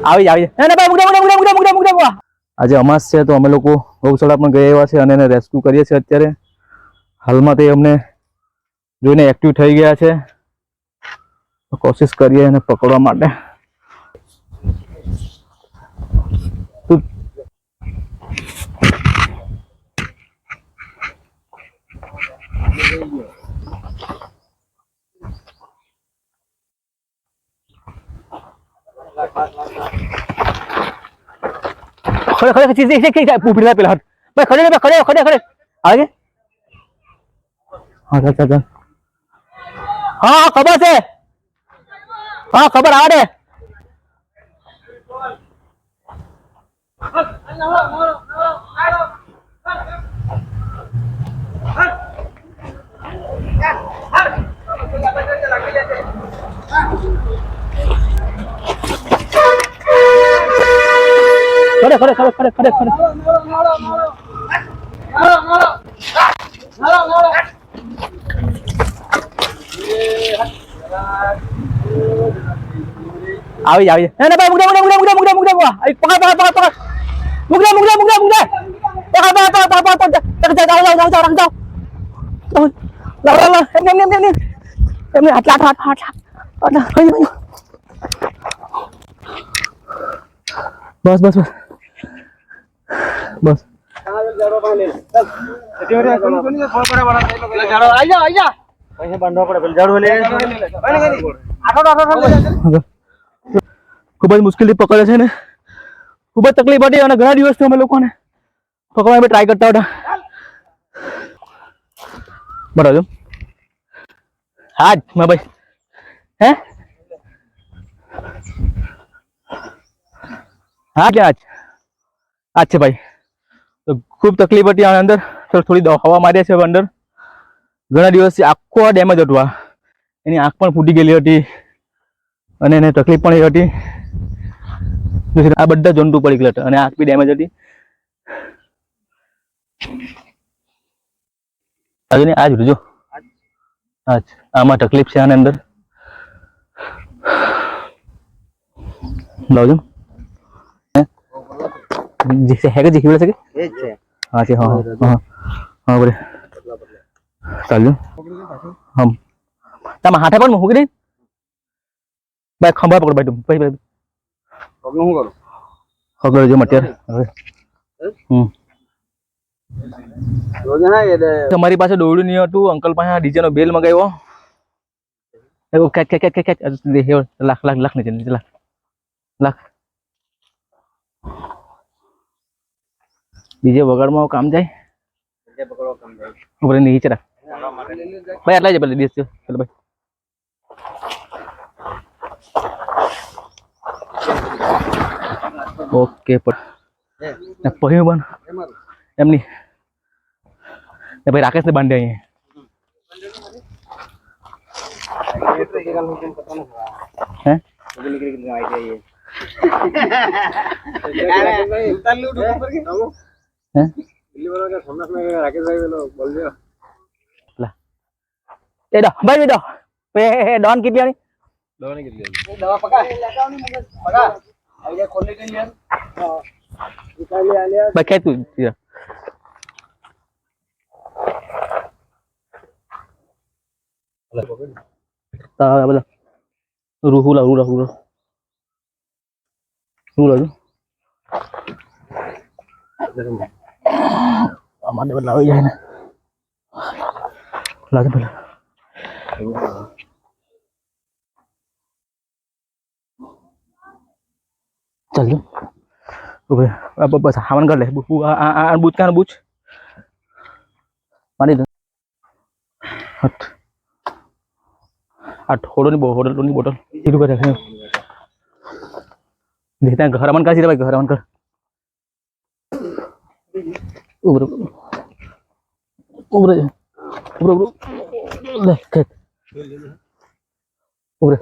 આવી જાય ના ભાઈ મુકડા આજે અમાસ છે તો અમે લોકો ગૌશાળા પણ ગયા એવા છે અને એને રેસ્ક્યુ કરીએ છીએ અત્યારે હાલમાં તે અમને જોઈને એક્ટિવ થઈ ગયા છે કોશિશ કરીએ એને પકડવા માટે खड़े खड़े चीज देख देख पूछना पहले हट भाई खड़े खड़े खड़े खड़े आगे हाँ चल चल हाँ खबर से हाँ खबर आ रहे खड़े खड़े खड़े खड़े खड़े खड़े આવી આવી ના ભાઈ મુકડા મુકડા મુકડા મુકડા મુકડા મુકડા પકડ પકડ પકડ પકડ મુકડા મુકડા મુકડા મુકડા પકડ પકડ પકડ પકડ પકડ જાઓ જાઓ જાઓ જાઓ જાઓ લાવ લાવ એમને હાથ લાખ હાથ હાથ બસ બસ બસ બસ ખૂબ જ મુશ્કેલી પકડે છે ને ખૂબ જ તકલીફ પડી અને ઘણા દિવસથી અમે લોકોને પકડવા ટ્રાય કરતા હતા બરાબર હા જ ભાઈ હે હા કે આજ છે ભાઈ તો ખૂબ તકલીફ હતી અને અંદર થોડી હવા મારી છે અંદર ઘણા દિવસથી આખો ડેમેજ હતું આ એની આંખ પણ ફૂટી ગયેલી હતી અને એને તકલીફ પણ એ હતી આ બધા જંતુ પડી ગયેલા હતા અને આંખ બી ડેમેજ હતી આજે આજ જો આજ આમાં તકલીફ છે આની અંદર લાવજો है कि दिखी सके हाँ जी हाँ हाँ हाँ बोले चलो हम तम हाथे पर मुहगी नहीं भाई खंबा पकड़ भाई तुम भाई भाई प्रॉब्लम हो करो खबर जो मटेर रोज ना ये તમારી પાસે દોડું નહીં હતું અંકલ પાસે ડીજે નો બેલ મગાવ્યો એવો catch catch catch catch lakh lakh lakh નીચે લાખ લાખ डीजे वगाड़માં કામ જાય डीजे પકડવા કામ જાય ઉપર નીચે રાખ ભાઈ આટલા જ પેલે દીસ ચલો ભાઈ ઓકે પણ પહેયું બન એમની એ ભાઈ રાકેશ ને બાંધે અહીં હે भाई दो डॉन कितनी आनी दवा पका पका आइए खोलने के लिए निकाल ले आलिया बके तू ता बोला रूहुला रूला रूला रूला हमारे बनाओ जाए ना लाजम पहले चल ऊपर अब बस हमन कर ले बूझ का बूझ पानी दे हट हट होड़ो नहीं बोतल इधर कर रखे देखते हैं घर मन का सीधा भाई घर मन कर ऊपर ऊपर ऊपर ले कैच ऊपर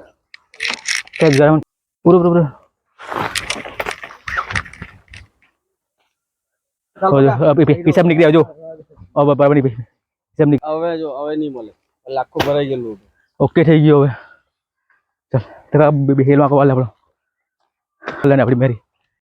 कैच घर मन ऊपर ऊपर पिसाब निकली जो अब बराबर नहीं पिसाब निकल હવે જો હવે નહીં મળે લાખો ભરાઈ ગયેલું ઓકે થઈ ગયો હવે ચાલ તે હેલમાં કવા લે આપણો લે ને આપણી મેરી